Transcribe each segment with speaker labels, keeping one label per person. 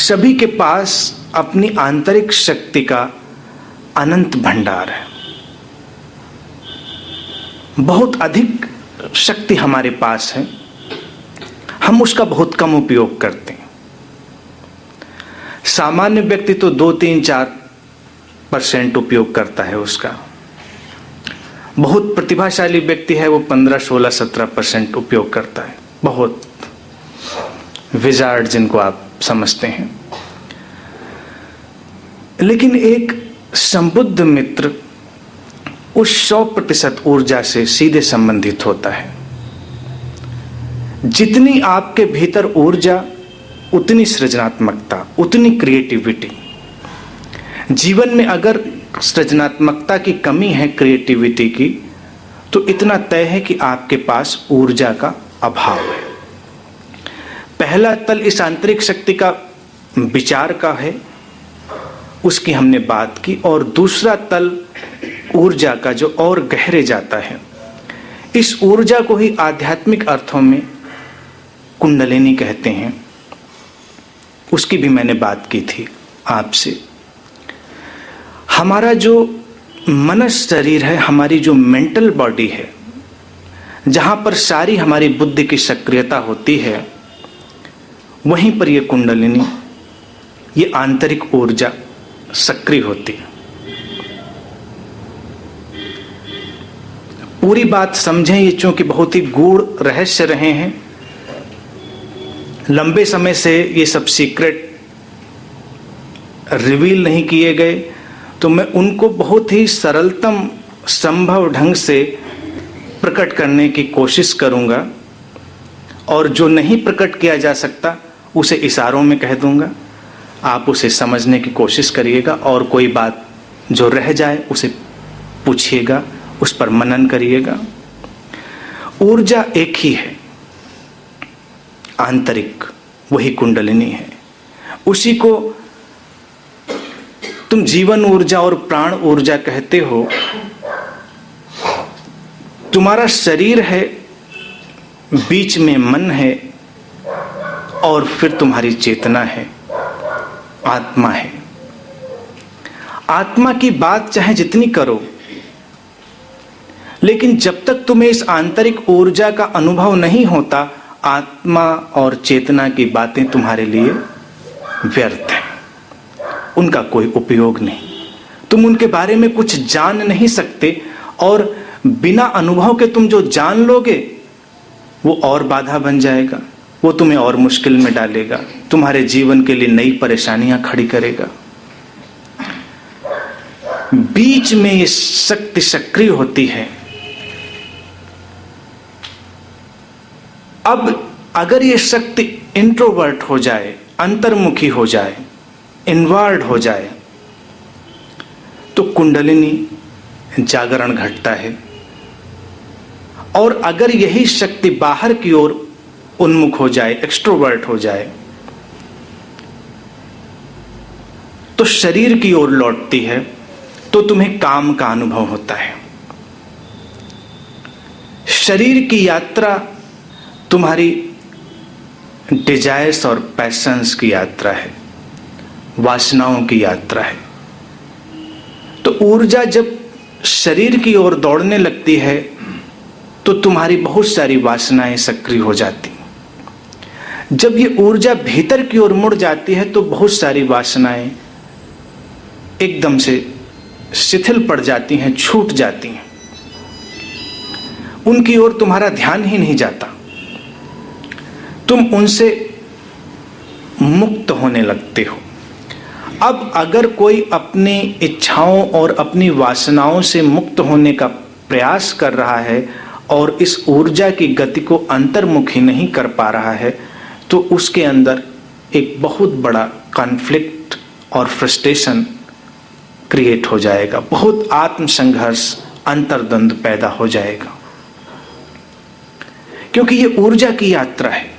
Speaker 1: सभी के पास अपनी आंतरिक शक्ति का अनंत भंडार है। बहुत अधिक शक्ति हमारे पास है, हम उसका बहुत कम उपयोग करते हैं। सामान्य व्यक्ति तो 2-3-4% उपयोग करता है उसका। बहुत प्रतिभाशाली व्यक्ति है वो 15-16-17% उपयोग करता है। बहुत विजार्ड जिनको आप समझते हैं। लेकिन एक संबुद्ध मित्र उस 100% ऊर्जा से सीधे संबंधित होता है। जितनी आपके भीतर ऊर्जा उतनी सृजनात्मकता, उतनी क्रिएटिविटी। जीवन में अगर सृजनात्मकता की कमी है, क्रिएटिविटी की, तो इतना तय है कि आपके पास ऊर्जा का अभाव है। पहला तल इस आंतरिक शक्ति का विचार का है, उसकी हमने बात की। और दूसरा तल ऊर्जा का जो और गहरे जाता है, इस ऊर्जा को ही आध्यात्मिक अर्थों में कुंडलिनी कहते हैं। उसकी भी मैंने बात की थी आपसे। हमारा जो मनस शरीर है, हमारी जो मेंटल बॉडी है, जहां पर सारी हमारी बुद्धि की सक्रियता होती है, वहीं पर यह कुंडलिनी, ये आंतरिक ऊर्जा सक्रिय होती है। पूरी बात समझें, ये चूंकि बहुत ही गूढ़ रहस्य रहे हैं, लंबे समय से ये सब सीक्रेट रिवील नहीं किए गए, तो मैं उनको बहुत ही सरलतम संभव ढंग से प्रकट करने की कोशिश करूंगा। और जो नहीं प्रकट किया जा सकता उसे इशारों में कह दूंगा, आप उसे समझने की कोशिश करिएगा। और कोई बात जो रह जाए उसे पूछिएगा, उस पर मनन करिएगा। ऊर्जा एक ही है, आंतरिक, वही कुंडलिनी है। उसी को तुम जीवन ऊर्जा और प्राण ऊर्जा कहते हो। तुम्हारा शरीर है, बीच में मन है, और फिर तुम्हारी चेतना है, आत्मा है। आत्मा की बात चाहे जितनी करो, लेकिन जब तक तुम्हें इस आंतरिक ऊर्जा का अनुभव नहीं होता, आत्मा और चेतना की बातें तुम्हारे लिए व्यर्थ हैं, उनका कोई उपयोग नहीं। तुम उनके बारे में कुछ जान नहीं सकते, और बिना अनुभव के तुम जो जान लोगे वो और बाधा बन जाएगा, वो तुम्हें और मुश्किल में डालेगा, तुम्हारे जीवन के लिए नई परेशानियां खड़ी करेगा। बीच में ये शक्ति सक्रिय होती है। अब अगर ये शक्ति इंट्रोवर्ट हो जाए, अंतर्मुखी हो जाए, इनवर्ड हो जाए, तो कुंडलिनी जागरण घटता है। और अगर यही शक्ति बाहर की ओर उन्मुख हो जाए, एक्सट्रोवर्ट हो जाए, तो शरीर की ओर लौटती है, तो तुम्हें काम का अनुभव होता है। शरीर की यात्रा तुम्हारी डिजायर्स और पैशंस की यात्रा है, वासनाओं की यात्रा है। तो ऊर्जा जब शरीर की ओर दौड़ने लगती है, तो तुम्हारी बहुत सारी वासनाएं सक्रिय हो जाती। जब ये ऊर्जा भीतर की ओर मुड़ जाती है, तो बहुत सारी वासनाएं एकदम से शिथिल पड़ जाती हैं, छूट जाती हैं, उनकी ओर तुम्हारा ध्यान ही नहीं जाता। तुम उनसे मुक्त होने लगते हो। अब अगर कोई अपनी इच्छाओं और अपनी वासनाओं से मुक्त होने का प्रयास कर रहा है और इस ऊर्जा की गति को अंतर्मुखी नहीं कर पा रहा है, तो उसके अंदर एक बहुत बड़ा कॉन्फ्लिक्ट और फ्रस्ट्रेशन क्रिएट हो जाएगा, बहुत आत्मसंघर्ष, अंतर्द्वंद पैदा हो जाएगा। क्योंकि ये ऊर्जा की यात्रा है।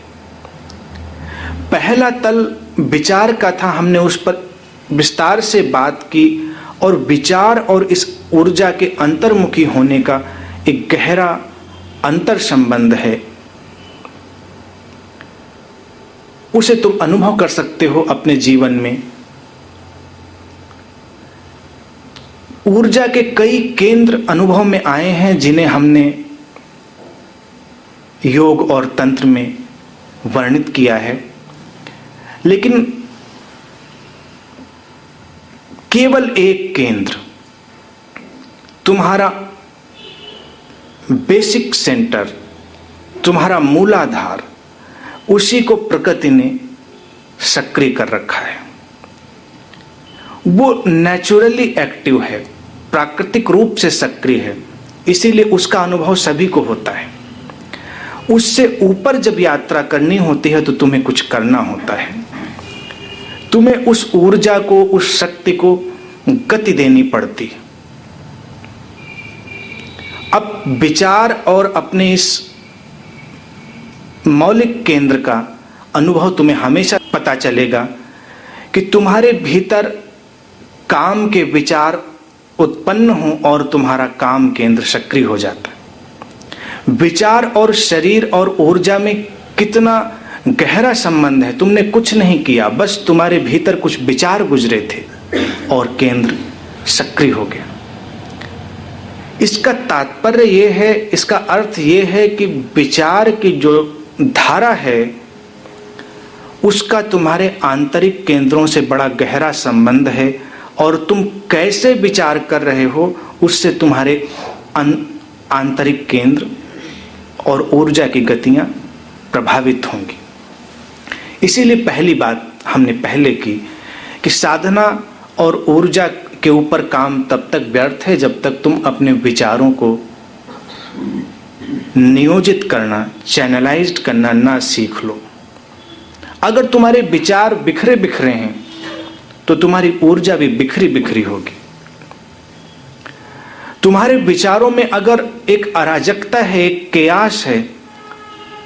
Speaker 1: पहला तल विचार का था, हमने उस पर विस्तार से बात की, और विचार और इस ऊर्जा के अंतर्मुखी होने का एक गहरा अंतर संबंध है। उसे तुम अनुभव कर सकते हो अपने जीवन में। ऊर्जा के कई केंद्र अनुभव में आए हैं जिन्हें हमने योग और तंत्र में वर्णित किया है, लेकिन केवल एक केंद्र, तुम्हारा बेसिक सेंटर, तुम्हारा मूलाधार, उसी को प्रकृति ने सक्रिय कर रखा है। वो नेचुरली एक्टिव है, प्राकृतिक रूप से सक्रिय है, इसीलिए उसका अनुभव सभी को होता है। उससे ऊपर जब यात्रा करनी होती है तो तुम्हें कुछ करना होता है, तुम्हें उस ऊर्जा को, उस शक्ति को गति देनी पड़ती है। अब विचार और अपने इस मौलिक केंद्र का अनुभव तुम्हें हमेशा पता चलेगा कि तुम्हारे भीतर काम के विचार उत्पन्न हो और तुम्हारा काम केंद्र सक्रिय हो जाता है। विचार और शरीर और ऊर्जा में कितना गहरा संबंध है, तुमने कुछ नहीं किया, बस तुम्हारे भीतर कुछ विचार गुजरे थे और केंद्र सक्रिय हो गया। इसका तात्पर्य यह है, इसका अर्थ यह है कि विचार की जो धारा है उसका तुम्हारे आंतरिक केंद्रों से बड़ा गहरा संबंध है, और तुम कैसे विचार कर रहे हो उससे तुम्हारे आंतरिक केंद्र और ऊर्जा की गतियां प्रभावित होंगी। इसीलिए पहली बात हमने पहले की कि साधना और ऊर्जा के ऊपर काम तब तक व्यर्थ है जब तक तुम अपने विचारों को नियोजित करना, चैनलाइज्ड करना ना सीख लो। अगर तुम्हारे विचार बिखरे बिखरे हैं तो तुम्हारी ऊर्जा भी बिखरी बिखरी होगी। तुम्हारे विचारों में अगर एक अराजकता है, एक केयास है,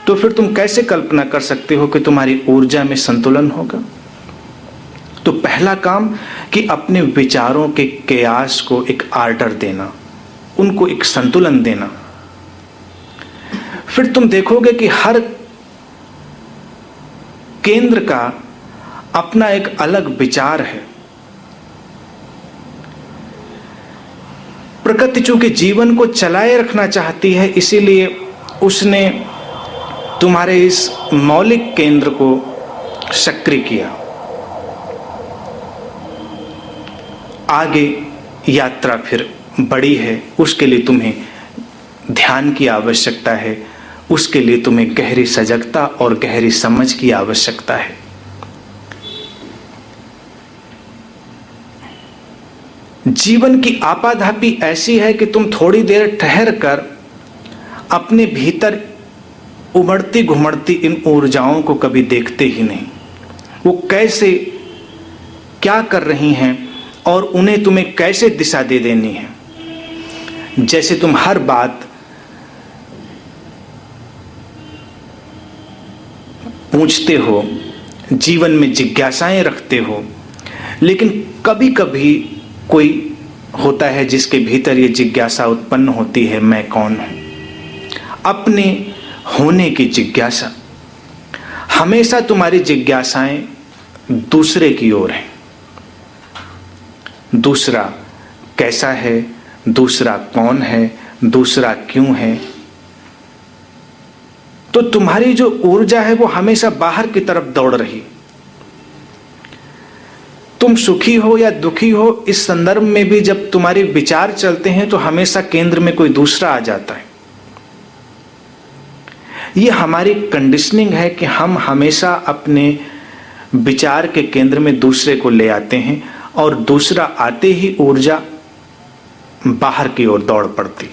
Speaker 1: तो फिर तुम कैसे कल्पना कर सकते हो कि तुम्हारी ऊर्जा में संतुलन होगा। तो पहला काम कि अपने विचारों के केयास को एक आर्डर देना, उनको एक संतुलन देना। फिर तुम देखोगे कि हर केंद्र का अपना एक अलग विचार है। प्रकृति चूंकि जीवन को चलाए रखना चाहती है, इसीलिए उसने तुम्हारे इस मौलिक केंद्र को सक्रिय किया। आगे यात्रा फिर बड़ी है, उसके लिए तुम्हें ध्यान की आवश्यकता है, उसके लिए तुम्हें गहरी सजगता और गहरी समझ की आवश्यकता है। जीवन की आपाधापी ऐसी है कि तुम थोड़ी देर ठहर कर अपने भीतर उमड़ती घुमड़ती इन ऊर्जाओं को कभी देखते ही नहीं। वो कैसे क्या कर रही हैं और उन्हें तुम्हें कैसे दिशा दे देनी है। जैसे तुम हर बात पूछते हो, जीवन में जिज्ञासाएं रखते हो, लेकिन कभी कभी कोई होता है जिसके भीतर ये जिज्ञासा उत्पन्न होती है, मैं कौन हूं। अपने होने की जिज्ञासा। हमेशा तुम्हारी जिज्ञासाएं दूसरे की ओर हैं। दूसरा कैसा है, दूसरा कौन है, दूसरा क्यों है। तो तुम्हारी जो ऊर्जा है वो हमेशा बाहर की तरफ दौड़ रही। तुम सुखी हो या दुखी हो, इस संदर्भ में भी जब तुम्हारे विचार चलते हैं तो हमेशा केंद्र में कोई दूसरा आ जाता है। ये हमारी कंडीशनिंग है कि हम हमेशा अपने विचार के केंद्र में दूसरे को ले आते हैं और दूसरा आते ही ऊर्जा बाहर की ओर दौड़ पड़ती।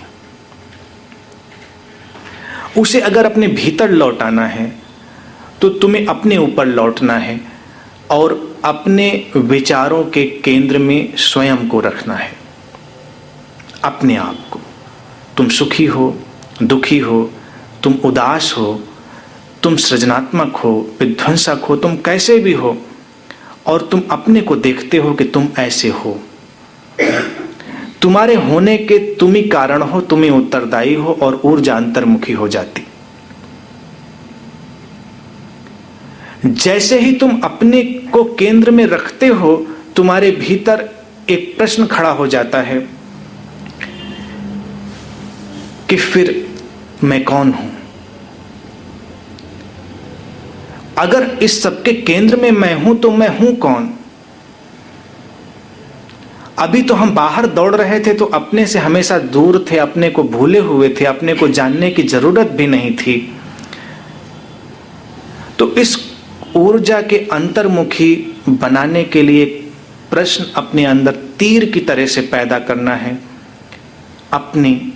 Speaker 1: उसे अगर अपने भीतर लौटाना है तो तुम्हें अपने ऊपर लौटना है और अपने विचारों के केंद्र में स्वयं को रखना है, अपने आप को। तुम सुखी हो, दुखी हो, तुम उदास हो, तुम सृजनात्मक हो, विध्वंसक हो, तुम कैसे भी हो, और तुम अपने को देखते हो कि तुम ऐसे हो। तुम्हारे होने के तुम ही कारण हो, तुम ही उत्तरदायी हो, और ऊर्जा अंतर्मुखी हो जाती। जैसे ही तुम अपने को केंद्र में रखते हो, तुम्हारे भीतर एक प्रश्न खड़ा हो जाता है कि फिर मैं कौन हूं? अगर इस सबके केंद्र में मैं हूं तो मैं हूं कौन? अभी तो हम बाहर दौड़ रहे थे तो अपने से हमेशा दूर थे, अपने को भूले हुए थे, अपने को जानने की जरूरत भी नहीं थी। तो इस ऊर्जा के अंतर्मुखी बनाने के लिए प्रश्न अपने अंदर तीर की तरह से पैदा करना है। अपनी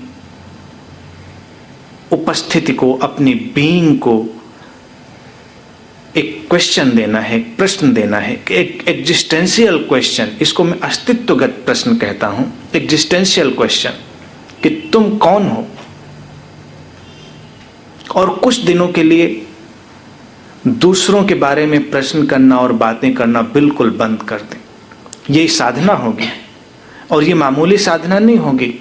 Speaker 1: उपस्थिति को, अपनी बीइंग को एक क्वेश्चन देना है, प्रश्न देना है, एक एग्जिस्टेंशियल क्वेश्चन। इसको मैं अस्तित्वगत प्रश्न कहता हूं, एग्जिस्टेंशियल क्वेश्चन, कि तुम कौन हो। और कुछ दिनों के लिए दूसरों के बारे में प्रश्न करना और बातें करना बिल्कुल बंद कर दें। यही साधना होगी, और ये मामूली साधना नहीं होगी।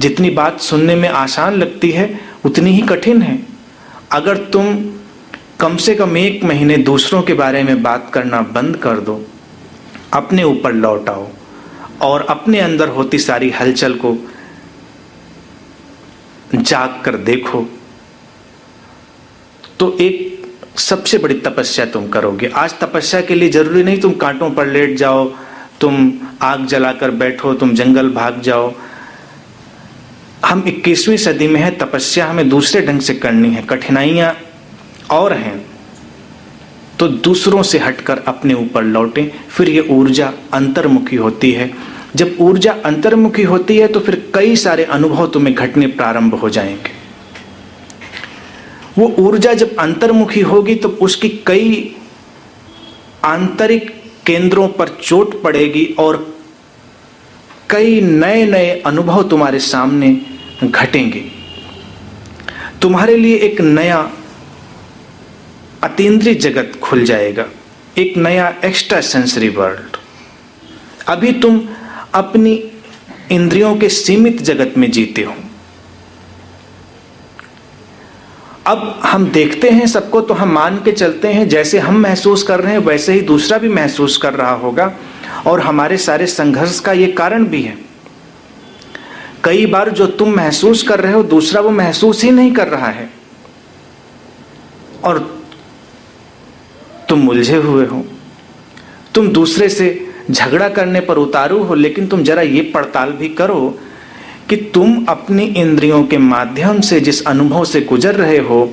Speaker 1: जितनी बात सुनने में आसान लगती है उतनी ही कठिन है। अगर तुम कम से कम 1 महीने दूसरों के बारे में बात करना बंद कर दो, अपने ऊपर लौट आओ और अपने अंदर होती सारी हलचल को जाग कर देखो, तो एक सबसे बड़ी तपस्या तुम करोगे। आज तपस्या के लिए जरूरी नहीं तुम कांटों पर लेट जाओ, तुम आग जलाकर बैठो, तुम जंगल भाग जाओ। हम 21वीं सदी में है, तपस्या हमें दूसरे ढंग से करनी है। कठिनाइयां और हैं तो दूसरों से हटकर अपने ऊपर लौटें। फिर ये ऊर्जा अंतर्मुखी होती है। जब ऊर्जा अंतर्मुखी होती है तो फिर कई सारे अनुभव तुम्हें घटने प्रारंभ हो जाएंगे। वो ऊर्जा जब अंतर्मुखी होगी तो उसकी कई आंतरिक केंद्रों पर चोट पड़ेगी और कई नए नए अनुभव तुम्हारे सामने घटेंगे। तुम्हारे लिए एक नया अतीन्द्रिय जगत खुल जाएगा, एक नया एक्स्ट्रा सेंसरी वर्ल्ड। अभी तुम अपनी इंद्रियों के सीमित जगत में जीते हो। अब हम देखते हैं सबको तो हम मान के चलते हैं जैसे हम महसूस कर रहे हैं वैसे ही दूसरा भी महसूस कर रहा होगा, और हमारे सारे संघर्ष का ये कारण भी है। कई बार जो तुम महसूस कर रहे हो दूसरा वो महसूस ही नहीं कर रहा है और तुम उलझे हुए हो। तुम दूसरे से झगड़ा करने पर उतारू हो, लेकिन तुम जरा ये पड़ताल भी करो कि तुम अपनी इंद्रियों के माध्यम से जिस अनुभव से गुजर रहे हो,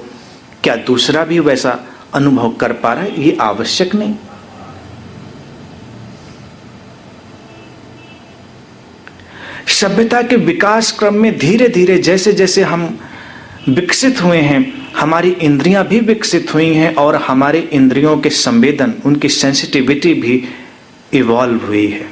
Speaker 1: क्या दूसरा भी वैसा अनुभव कर पा रहा है? ये आवश्यक नहीं। सभ्यता के विकास क्रम में धीरे धीरे जैसे जैसे हम विकसित हुए हैं, हमारी इंद्रियां भी विकसित हुई हैं और हमारे इंद्रियों के संवेदन, उनकी सेंसिटिविटी भी इवॉल्व हुई है।